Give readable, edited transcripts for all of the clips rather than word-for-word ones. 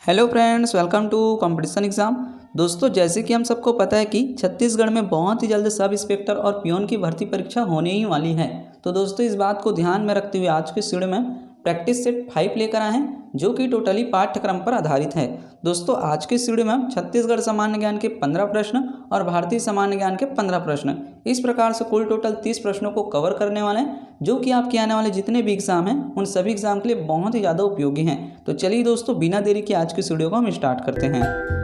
Hello friends, welcome to competition exam. दोस्तों, जैसे कि हम सबको पता है कि छत्तीसगढ़ में बहुत ही जल्द सब इंस्पेक्टर और पियोन की भर्ती परीक्षा होने ही वाली है। तो दोस्तों, इस बात को ध्यान में रखते हुए आज के इस वीडियो में प्रैक्टिस सेट 5 लेकर आए हैं, जो कि टोटली पाठ्यक्रम पर आधारित है। दोस्तों, आज के इस वीडियो में हम छत्तीसगढ़ सामान्य ज्ञान के 15 प्रश्न और भारतीय सामान्य ज्ञान के 15 प्रश्न, इस प्रकार से कुल टोटल 30 प्रश्नों को कवर करने वाले हैं, जो कि आपके आने वाले जितने भी एग्जाम हैं उन सभी एग्जाम के लिए बहुत ही ज़्यादा उपयोगी हैं। तो चलिए दोस्तों, बिना देरी के आज के इस वीडियो को हम स्टार्ट करते हैं।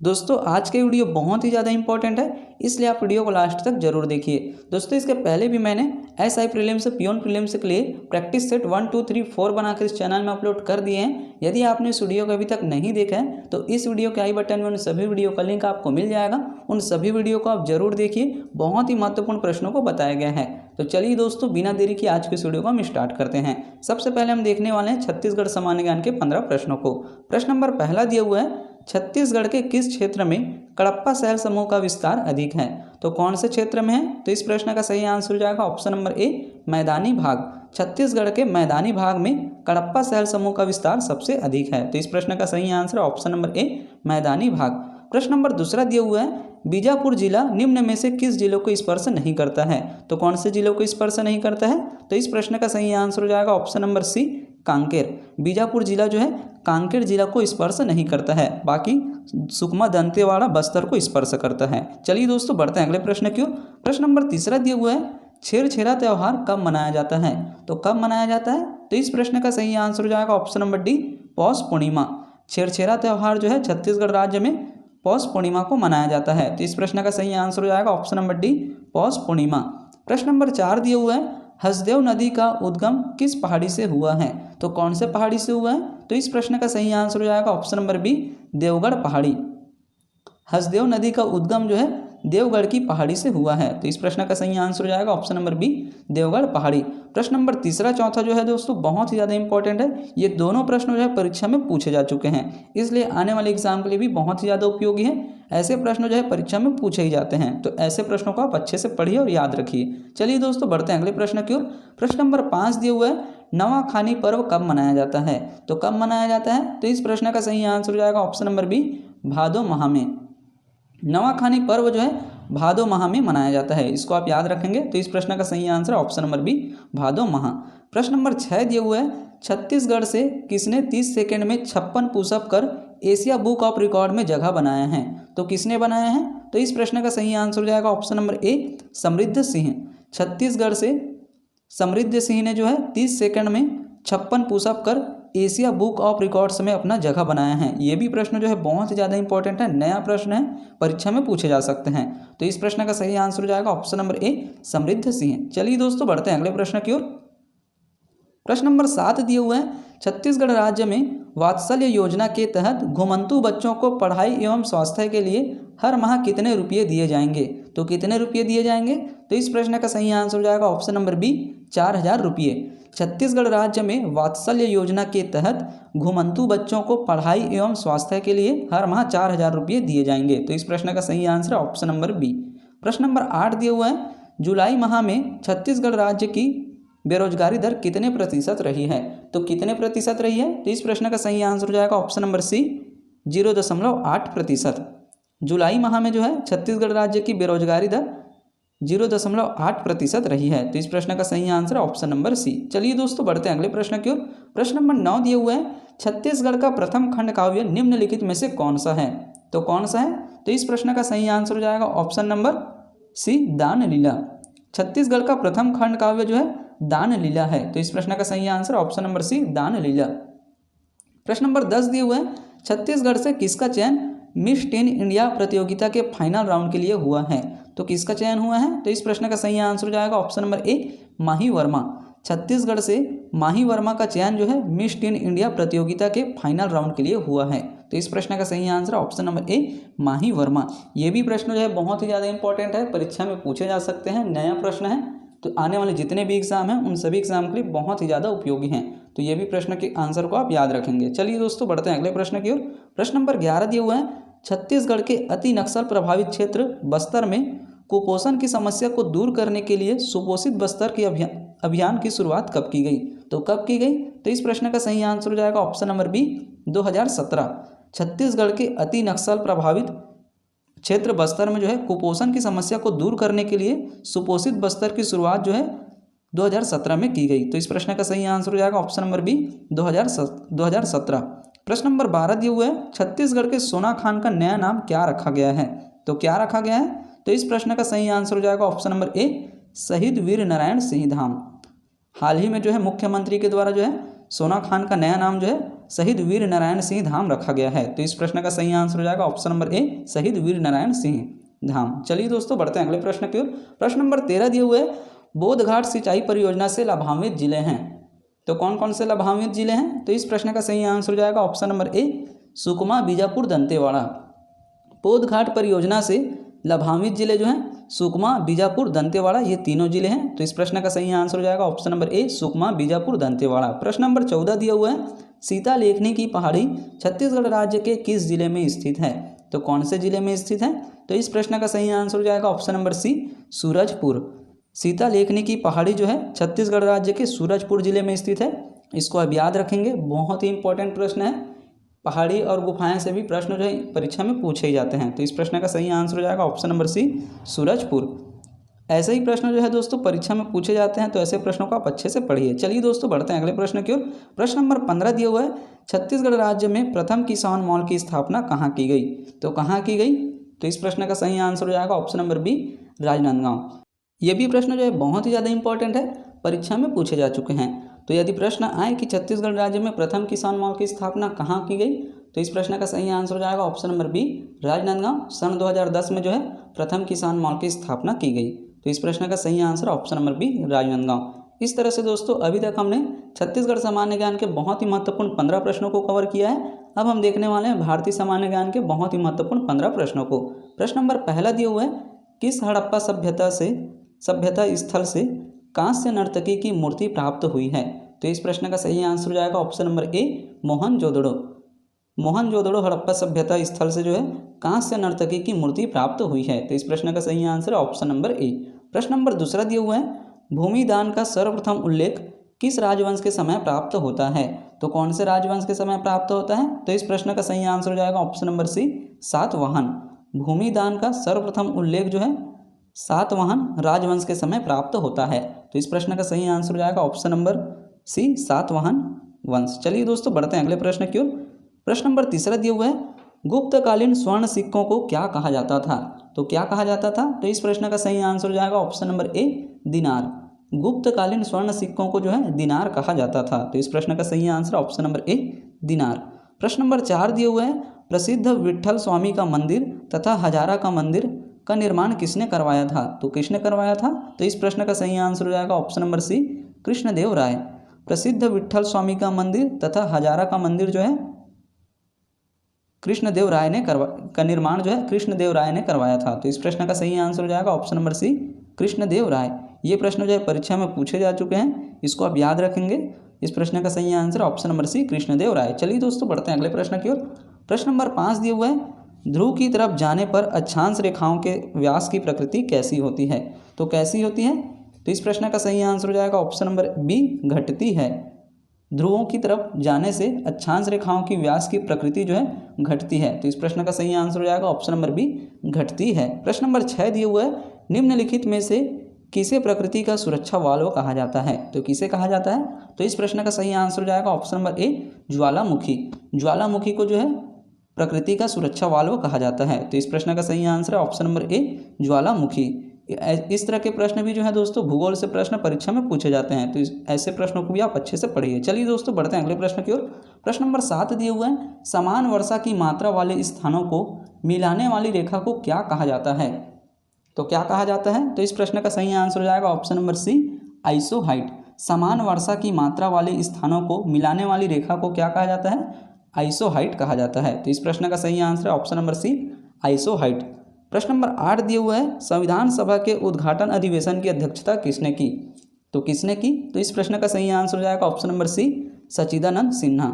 दोस्तों, आज के वीडियो बहुत ही ज़्यादा इंपॉर्टेंट है, इसलिए आप वीडियो को लास्ट तक जरूर देखिए। दोस्तों, इसके पहले भी मैंने एसआई प्रीलिम्स पियोन प्रीलिम्स के लिए प्रैक्टिस सेट 1, 2, 3, 4 बनाकर इस चैनल में अपलोड कर दिए हैं। यदि आपने इस वीडियो को अभी तक नहीं देखा है तो इस वीडियो के आई बटन में उन सभी वीडियो का लिंक आपको मिल जाएगा। उन सभी वीडियो को आप जरूर देखिए, बहुत ही महत्वपूर्ण प्रश्नों को बताया गया है। तो चलिए दोस्तों, बिना देरी के आज के इस वीडियो को हम स्टार्ट करते हैं। सबसे पहले हम देखने वाले हैं छत्तीसगढ़ सामान्य ज्ञान के 15 प्रश्नों को। प्रश्न नंबर पहला दिया हुआ है, छत्तीसगढ़ के किस क्षेत्र में कडप्पा शैल समूह का विस्तार अधिक है? तो कौन से क्षेत्र में है? तो इस प्रश्न का सही आंसर हो जाएगा ऑप्शन नंबर ए, मैदानी भाग। छत्तीसगढ़ के मैदानी भाग में कडप्पा शैल समूह का विस्तार सबसे अधिक है। तो इस प्रश्न का सही आंसर ऑप्शन नंबर ए, मैदानी भाग। प्रश्न नंबर दूसरा दिया हुआ है, बीजापुर जिला निम्न में से किस जिलों को स्पर्श नहीं करता है? तो कौन से जिलों को स्पर्श नहीं करता है? तो इस प्रश्न का सही आंसर हो जाएगा option number C, Kanker. Bijapur जिला जो है कांकेर जिला को स्पर्श नहीं करता है, बाकी सुकमा, दंतेवाड़ा, बस्तर को स्पर्श करता है। चलिए दोस्तों, बढ़ते हैं अगले प्रश्न की ओर। प्रश्न नंबर तीसरा दिया हुआ है, छेरछेरा त्यौहार कब मनाया जाता है? तो कब मनाया जाता है? तो इस प्रश्न का सही आंसर हो जाएगा option number D, Paush Purnima. Chherchhera त्यौहार जो है छत्तीसगढ़ राज्य में पौष पूर्णिमा को मनाया जाता है। तो इस प्रश्न का सही आंसर हो जाएगा option number D, Paush Purnima. प्रश्न नंबर 4 दिया हुआ है, हसदेव नदी का उद्गम किस पहाड़ी से हुआ है? तो कौन से पहाड़ी से हुआ है? तो इस प्रश्न का सही आंसर हो जाएगा ऑप्शन नंबर बी, देवगढ़ पहाड़ी। हसदेव नदी का उद्गम जो है देवगढ़ की पहाड़ी से हुआ है। तो इस प्रश्न का सही आंसर हो जाएगा ऑप्शन नंबर बी, देवगढ़ पहाड़ी। प्रश्न नंबर तीसरा चौथा जो है दोस्तों बहुत ही ज़्यादा इंपॉर्टेंट है। ये दोनों प्रश्न जो है परीक्षा में पूछे जा चुके हैं, इसलिए आने वाले एग्जाम के लिए भी बहुत ही ज़्यादा उपयोगी है। ऐसे प्रश्न जो है परीक्षा में पूछे ही जाते हैं, तो ऐसे प्रश्नों को आप अच्छे से पढ़िए और याद रखिए। चलिए दोस्तों, बढ़ते हैं अगले प्रश्न की ओर। प्रश्न नंबर 5 दिया हुआ है, नवाखानी पर्व कब मनाया जाता है? तो कब मनाया जाता है? तो इस प्रश्न का सही आंसर हो जाएगा ऑप्शन नंबर बी, भादो माह में। नवाखानी पर्व जो है भादो माह में मनाया जाता है, इसको आप याद रखेंगे। तो इस प्रश्न का सही आंसर ऑप्शन नंबर बी, भादो माह। प्रश्न नंबर 6 दिया हुआ है, छत्तीसगढ़ से किसने 30 सेकंड में 56 पुशअप कर एशिया बुक ऑफ रिकॉर्ड में जगह बनाया है? तो किसने बनाया है? तो इस प्रश्न का सही आंसर हो जाएगा ऑप्शन नंबर ए, समृद्ध सिंह। छत्तीसगढ़ से समृद्ध सिंह ने जो है 30 सेकंड में 56 पुशअप कर एशिया बुक ऑफ रिकॉर्ड्स में अपना जगह बनाया है। ये भी प्रश्न जो है बहुत ही ज़्यादा इंपॉर्टेंट है, नया प्रश्न है, परीक्षा में पूछे जा सकते हैं। तो इस प्रश्न का सही आंसर हो जाएगा ऑप्शन नंबर ए, समृद्ध सिंह। चलिए दोस्तों, बढ़ते हैं अगले प्रश्न की ओर। प्रश्न नंबर 7 दिए हुए हैं, छत्तीसगढ़ राज्य में वात्सल्य योजना के तहत घुमंतू बच्चों को पढ़ाई एवं स्वास्थ्य के लिए हर माह कितने रुपये दिए जाएंगे? तो कितने रुपये दिए जाएंगे? तो इस प्रश्न का सही आंसर हो जाएगा ऑप्शन नंबर बी, 4000 रुपये। छत्तीसगढ़ राज्य में वात्सल्य योजना के तहत घुमंतू बच्चों को पढ़ाई एवं स्वास्थ्य के लिए हर माह 4000 रुपये दिए जाएंगे। तो इस प्रश्न का सही आंसर ऑप्शन नंबर बी। प्रश्न नंबर 8 दिया हुआ है, जुलाई माह में छत्तीसगढ़ राज्य की बेरोजगारी दर कितने प्रतिशत रही है? तो कितने प्रतिशत रही है? तो इस प्रश्न का सही आंसर हो जाएगा ऑप्शन नंबर सी, 0.8%। जुलाई माह में जो है छत्तीसगढ़ राज्य की बेरोजगारी दर 0.8% रही है। तो इस प्रश्न का सही आंसर ऑप्शन नंबर सी। चलिए दोस्तों, बढ़ते हैं अगले प्रश्न की ओर। प्रश्न नंबर 9 दिए हुए हैं, छत्तीसगढ़ का प्रथम खंड काव्य निम्नलिखित में से कौन सा है? तो कौन सा है? तो इस प्रश्न का सही आंसर हो जाएगा ऑप्शन नंबर सी, दान लीला। छत्तीसगढ़ का प्रथम खंड काव्य जो है दान लीला है। तो इस प्रश्न का सही आंसर ऑप्शन नंबर सी, दान लीला। प्रश्न नंबर 10 दिए हुए हैं, छत्तीसगढ़ से किसका चयन मिस टीन इंडिया प्रतियोगिता के फाइनल राउंड के लिए हुआ है? तो किसका चयन हुआ है? तो इस प्रश्न का सही आंसर हो जाएगा ऑप्शन नंबर ए, माही वर्मा। छत्तीसगढ़ से माही वर्मा का चयन जो है मिस टीन इंडिया प्रतियोगिता के फाइनल राउंड के लिए हुआ है। तो इस प्रश्न का सही आंसर ऑप्शन नंबर ए, माही वर्मा। ये भी प्रश्न जो है बहुत ही ज़्यादा इंपॉर्टेंट है, परीक्षा में पूछे जा सकते हैं, नया प्रश्न है, तो आने वाले जितने भी एग्जाम हैं उन सभी एग्जाम के लिए बहुत ही ज़्यादा उपयोगी हैं। तो ये भी प्रश्न के आंसर को आप याद रखेंगे। चलिए दोस्तों, बढ़ते हैं अगले प्रश्न की ओर। प्रश्न नंबर 11 दिए हुए हैं, छत्तीसगढ़ के अति नक्सल प्रभावित क्षेत्र बस्तर में कुपोषण की समस्या को दूर करने के लिए सुपोषित बस्तर की अभियान की शुरुआत कब की गई? तो कब की गई? तो इस प्रश्न का सही आंसर हो जाएगा ऑप्शन नंबर बी 2017। छत्तीसगढ़ के अति नक्सल प्रभावित क्षेत्र बस्तर में जो है कुपोषण की समस्या को दूर करने के लिए सुपोषित बस्तर की शुरुआत जो है 2017 में की गई। तो इस प्रश्न का सही आंसर हो जाएगा ऑप्शन नंबर बी 2017। प्रश्न नंबर 12 दिए हुए है, छत्तीसगढ़ के सोनाखान का नया नाम क्या रखा गया है? तो क्या रखा गया है? तो इस प्रश्न का सही आंसर हो जाएगा ऑप्शन नंबर ए शहीद वीर नारायण सिंह धाम। हाल ही में जो है मुख्यमंत्री के द्वारा जो है सोनाखान का नया नाम जो है शहीद वीर नारायण सिंह धाम रखा गया है। तो इस प्रश्न का सही आंसर हो जाएगा ऑप्शन नंबर ए शहीद वीर नारायण सिंह धाम। चलिए दोस्तों बढ़ते हैं अगले प्रश्न की ओर। प्रश्न नंबर 13 दिए हुए बोधघाट सिंचाई परियोजना से लाभान्वित जिले हैं। तो कौन कौन से लाभान्वित जिले हैं? तो इस प्रश्न का सही आंसर हो जाएगा option number A Sukma, Bijapur, Dantewada. Bodhghat परियोजना से लाभान्वित जिले जो हैं सुकमा, बीजापुर, दंतेवाड़ा, ये तीनों जिले हैं। तो इस प्रश्न का सही आंसर हो जाएगा option number A Sukma, Bijapur, Dantewada. प्रश्न नंबर 14 दिया हुआ है सीता लेखनी की पहाड़ी छत्तीसगढ़ राज्य के किस जिले में स्थित है? तो कौन से जिले में स्थित है? तो इस प्रश्न का सही आंसर हो जाएगा option number C Surajpur. Sita Lekhni की पहाड़ी जो है छत्तीसगढ़ राज्य के सूरजपुर जिले में स्थित है। इसको अब याद रखेंगे, बहुत ही इंपॉर्टेंट प्रश्न है। पहाड़ी और गुफाएं से भी प्रश्न जो है परीक्षा में पूछे ही जाते हैं। तो इस प्रश्न का सही आंसर हो जाएगा ऑप्शन नंबर सी सूरजपुर। ऐसे ही प्रश्न जो है दोस्तों परीक्षा में पूछे जाते हैं, तो ऐसे प्रश्नों को आप अच्छे से पढ़िए। चलिए दोस्तों बढ़ते हैं अगले प्रश्न की ओर। प्रश्न नंबर 15 दिया हुआ है छत्तीसगढ़ राज्य में प्रथम किसान मॉल की स्थापना कहाँ की गई? तो कहाँ की गई? तो इस प्रश्न का सही आंसर हो जाएगा ऑप्शन नंबर बी राजनांदगांव। ये भी प्रश्न जो है बहुत ही ज़्यादा इंपॉर्टेंट है, परीक्षा में पूछे जा चुके हैं। तो यदि प्रश्न आए कि छत्तीसगढ़ राज्य में प्रथम किसान मॉल की स्थापना कहाँ की गई, तो इस प्रश्न का सही आंसर हो जाएगा ऑप्शन नंबर बी राजनांदगांव। सन 2010 में जो है प्रथम किसान मॉल की स्थापना की गई। तो इस प्रश्न का सही answer option number B Rajnandgaon. इस तरह से दोस्तों अभी तक हमने छत्तीसगढ़ सामान्य ज्ञान के बहुत ही महत्वपूर्ण 15 प्रश्नों को कवर किया है। अब हम देखने वाले हैं भारतीय सामान्य ज्ञान के बहुत ही महत्वपूर्ण 15 प्रश्नों को। प्रश्न नंबर पहला दिया हुआ है किस हड़प्पा सभ्यता स्थल से कांस्य नर्तकी की मूर्ति प्राप्त हुई है? तो इस प्रश्न का सही आंसर हो जाएगा option number A Mohenjodaro. Mohenjodaro Harappa सभ्यता स्थल से जो है कांस्य नर्तकी की मूर्ति प्राप्त हुई है। तो इस प्रश्न का सही आंसर है ऑप्शन नंबर ए। प्रश्न नंबर दूसरा दिया हुआ है भूमि दान का सर्वप्रथम उल्लेख किस राजवंश के समय प्राप्त होता है? तो कौन से राजवंश के समय प्राप्त होता है? तो इस प्रश्न का सही आंसर हो जाएगा ऑप्शन नंबर सी सातवाहन। भूमि दान का सर्वप्रथम उल्लेख जो है सातवाहन राजवंश के समय प्राप्त होता है। तो इस प्रश्न का सही आंसर हो जाएगा ऑप्शन नंबर सी सातवाहन वंश। चलिए दोस्तों बढ़ते हैं अगले प्रश्न की ओर। प्रश्न नंबर तीसरा दिया हुआ है गुप्तकालीन स्वर्ण सिक्कों को क्या कहा जाता था? तो क्या कहा जाता था? तो इस प्रश्न का सही आंसर हो जाएगा ऑप्शन नंबर ए दिनार। गुप्तकालीन स्वर्ण सिक्कों को जो है दिनार कहा जाता था। तो इस प्रश्न का सही आंसर ऑप्शन नंबर ए दिनार। प्रश्न नंबर 4 दिए हुए है प्रसिद्ध विट्ठल स्वामी का मंदिर तथा हजारा का मंदिर का निर्माण किसने करवाया था? तो किसने करवाया था? तो इस प्रश्न का सही आंसर हो जाएगा ऑप्शन नंबर सी कृष्णदेव राय। प्रसिद्ध विट्ठल स्वामी का मंदिर तथा हजारा का मंदिर जो है कृष्णदेव राय ने का निर्माण जो है कृष्णदेव राय ने करवाया था। तो इस प्रश्न का सही आंसर हो जाएगा ऑप्शन नंबर सी कृष्णदेव राय। ये प्रश्न जो है परीक्षा में पूछे जा चुके हैं, इसको आप याद रखेंगे। इस प्रश्न का सही answer option number C Krishnadev Rai. चलिए दोस्तों बढ़ते हैं अगले प्रश्न की ओर। प्रश्न नंबर 5 दिया हुआ है ध्रुव की तरफ जाने पर अक्षांश रेखाओं के व्यास की प्रकृति कैसी होती है? तो कैसी होती है? तो इस प्रश्न का सही आंसर हो जाएगा ऑप्शन नंबर बी घटती है। ध्रुवों की तरफ जाने से अक्षांश रेखाओं की व्यास की प्रकृति जो है घटती है। तो इस प्रश्न का सही आंसर हो जाएगा ऑप्शन नंबर बी घटती है। प्रश्न नंबर 6 दिया हुआ है निम्नलिखित में से किसे प्रकृति का सुरक्षा वाल्व कहा जाता है? तो किसे कहा जाता है? तो इस प्रश्न का सही आंसर हो जाएगा ऑप्शन नंबर ए ज्वालामुखी। ज्वालामुखी को जो है प्रकृति का सुरक्षा वाल्व कहा जाता है। तो इस प्रश्न का सही आंसर है ऑप्शन नंबर ए ज्वालामुखी। इस तरह के प्रश्न भी जो है दोस्तों भूगोल से प्रश्न परीक्षा में पूछे जाते हैं, तो ऐसे प्रश्नों को भी आप अच्छे से पढ़िए। चलिए दोस्तों बढ़ते हैं अगले प्रश्न की ओर। प्रश्न नंबर 7 दिए हुए हैं समान वर्षा की मात्रा वाले स्थानों को मिलाने वाली रेखा को क्या कहा जाता है? तो क्या कहा जाता है? तो इस प्रश्न का सही आंसर हो जाएगा ऑप्शन नंबर सी आइसोहाइट। समान वर्षा की मात्रा वाले स्थानों को मिलाने वाली रेखा को क्या कहा जाता है? आइसोहाइट कहा जाता है। तो इस प्रश्न का सही आंसर है ऑप्शन नंबर सी आइसोहाइट। प्रश्न नंबर 8 दिए हुआ है संविधान सभा के उद्घाटन अधिवेशन की अध्यक्षता किसने की? तो किसने की? तो इस प्रश्न का सही आंसर हो जाएगा ऑप्शन नंबर सी सच्चिदानंद सिन्हा।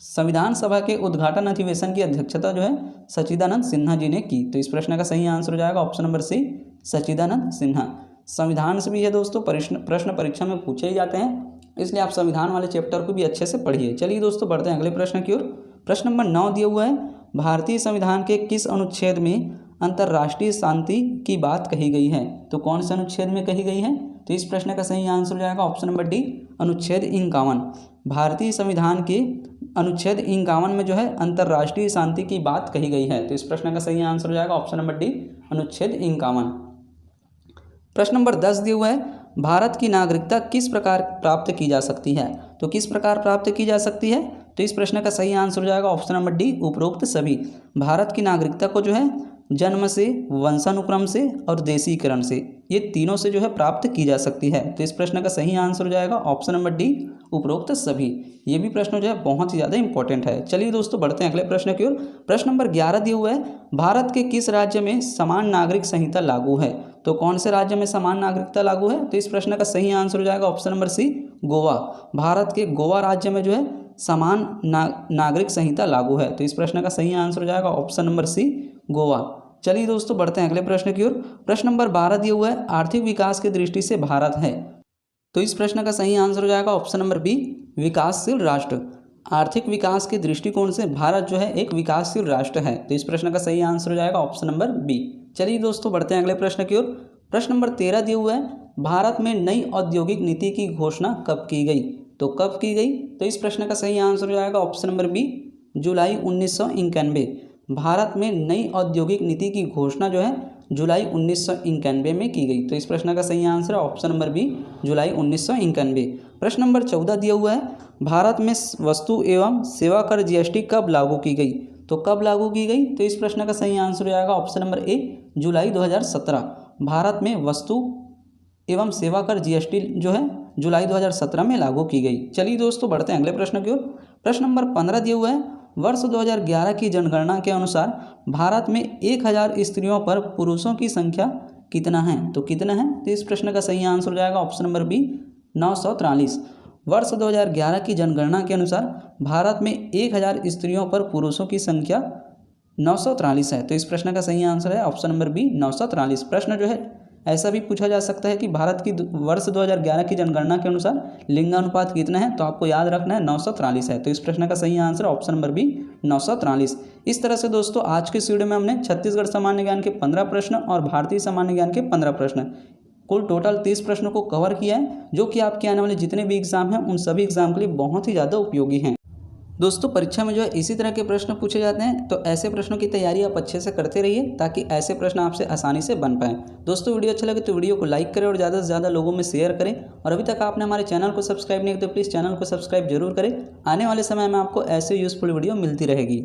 संविधान सभा के उद्घाटन अधिवेशन की अध्यक्षता जो है सच्चिदानंद सिन्हा जी ने की। तो इस प्रश्न का सही आंसर हो जाएगा ऑप्शन नंबर सी सच्चिदानंद सिन्हा। संविधान से भी ये दोस्तों प्रश्न परीक्षा में पूछे ही जाते हैं, इसलिए आप संविधान वाले चैप्टर को भी अच्छे से पढ़िए। चलिए दोस्तों बढ़ते हैं अगले प्रश्न की ओर। प्रश्न नंबर 9 दिया हुआ है, भारतीय संविधान के किस अनुच्छेद में अंतर्राष्ट्रीय शांति की बात कही गई है? तो कौन से अनुच्छेद में कही गई है? तो इस प्रश्न का सही आंसर हो जाएगा ऑप्शन नंबर डी, अनुच्छेद 51। भारतीय संविधान के अनुच्छेद 51 में जो है अंतर्राष्ट्रीय शांति की बात कही गई है। तो इस प्रश्न का सही आंसर हो जाएगा ऑप्शन नंबर डी, अनुच्छेद 51। प्रश्न नंबर 10 दिया हुआ है, भारत की नागरिकता किस प्रकार प्राप्त की जा सकती है? तो किस प्रकार प्राप्त की जा सकती है? तो इस प्रश्न का सही आंसर हो जाएगा ऑप्शन नंबर डी, उपरोक्त सभी। भारत की नागरिकता को जो है जन्म से, वंशानुक्रम से और देशीकरण से, ये तीनों से जो है प्राप्त की जा सकती है। तो इस प्रश्न का सही आंसर हो जाएगा ऑप्शन नंबर डी, उपरोक्त सभी। ये भी प्रश्न जो है बहुत ही ज़्यादा इंपॉर्टेंट है। चलिए दोस्तों बढ़ते हैं अगले प्रश्न की ओर। प्रश्न नंबर 11 दिया हुआ है, भारत के किस राज्य में समान नागरिक संहिता लागू है? तो कौन से राज्य में समान नागरिकता लागू है? तो इस प्रश्न का सही आंसर हो जाएगा option number C, Goa. Bharat के गोवा राज्य में जो है समान नागरिक संहिता लागू है। तो इस प्रश्न का सही आंसर हो जाएगा ऑप्शन नंबर सी, गोवा। चलिए दोस्तों बढ़ते हैं अगले प्रश्न की ओर। प्रश्न नंबर 12 दिया हुआ है, आर्थिक विकास की दृष्टि से भारत है। तो इस प्रश्न का सही आंसर हो जाएगा ऑप्शन नंबर बी, विकासशील राष्ट्र। आर्थिक विकास के दृष्टिकोण से भारत जो है एक विकासशील राष्ट्र है। तो इस प्रश्न का सही आंसर हो जाएगा ऑप्शन नंबर बी। चलिए दोस्तों बढ़ते हैं अगले प्रश्न की ओर। प्रश्न नंबर 13 दिया हुआ है, भारत में नई औद्योगिक नीति की घोषणा कब की गई? तो कब की गई? तो इस प्रश्न का सही आंसर हो जाएगा ऑप्शन नंबर बी, जुलाई 1991। भारत में नई औद्योगिक नीति की घोषणा जो है जुलाई 1991 में की गई। तो इस प्रश्न का सही आंसर है ऑप्शन नंबर बी, जुलाई 1991। प्रश्न नंबर 14 दिया हुआ है, भारत में वस्तु एवं सेवा कर जीएसटी कब लागू की गई? तो कब लागू की गई? तो इस प्रश्न का सही आंसर हो जाएगा ऑप्शन नंबर ए, जुलाई 2017। भारत में वस्तु एवं सेवा कर जीएसटी जो है जुलाई 2017 में लागू की गई। चलिए दोस्तों बढ़ते हैं अगले प्रश्न की ओर। प्रश्न नंबर 15 दिया हुआ है, वर्ष 2011 की जनगणना के अनुसार भारत में 1000 स्त्रियों पर पुरुषों की संख्या कितना है? तो कितना है? तो इस प्रश्न का सही आंसर हो जाएगा ऑप्शन नंबर बी, 943। वर्ष 2011 की जनगणना के अनुसार भारत में 1000 स्त्रियों पर पुरुषों की संख्या 943 है। तो इस प्रश्न का सही आंसर है ऑप्शन नंबर बी, 943। प्रश्न जो है ऐसा भी पूछा जा सकता है कि भारत की वर्ष 2011 की जनगणना के अनुसार लिंगानुपात कितना है? तो आपको याद रखना है 943 है। तो इस प्रश्न का सही आंसर ऑप्शन नंबर बी, 943। इस तरह से दोस्तों आज के वीडियो में हमने छत्तीसगढ़ सामान्य ज्ञान के 15 प्रश्न और भारतीय सामान्य ज्ञान के 15 प्रश्न, कुल टोटल 30 प्रश्नों को कवर किया है, जो कि आपके आने वाले जितने भी एग्जाम हैं उन सभी एग्जाम के लिए बहुत ही ज़्यादा उपयोगी हैं। दोस्तों परीक्षा में जो है इसी तरह के प्रश्न पूछे जाते हैं, तो ऐसे प्रश्नों की तैयारी आप अच्छे से करते रहिए ताकि ऐसे प्रश्न आपसे आसानी से बन पाएँ। दोस्तों वीडियो अच्छा लगे तो वीडियो को लाइक करें और ज़्यादा से ज़्यादा लोगों में शेयर करें, और अभी तक आपने हमारे चैनल को सब्सक्राइब नहीं किया तो प्लीज़ चैनल को सब्सक्राइब जरूर करें। आने वाले समय में आपको ऐसे यूज़फुल वीडियो मिलती रहेगी।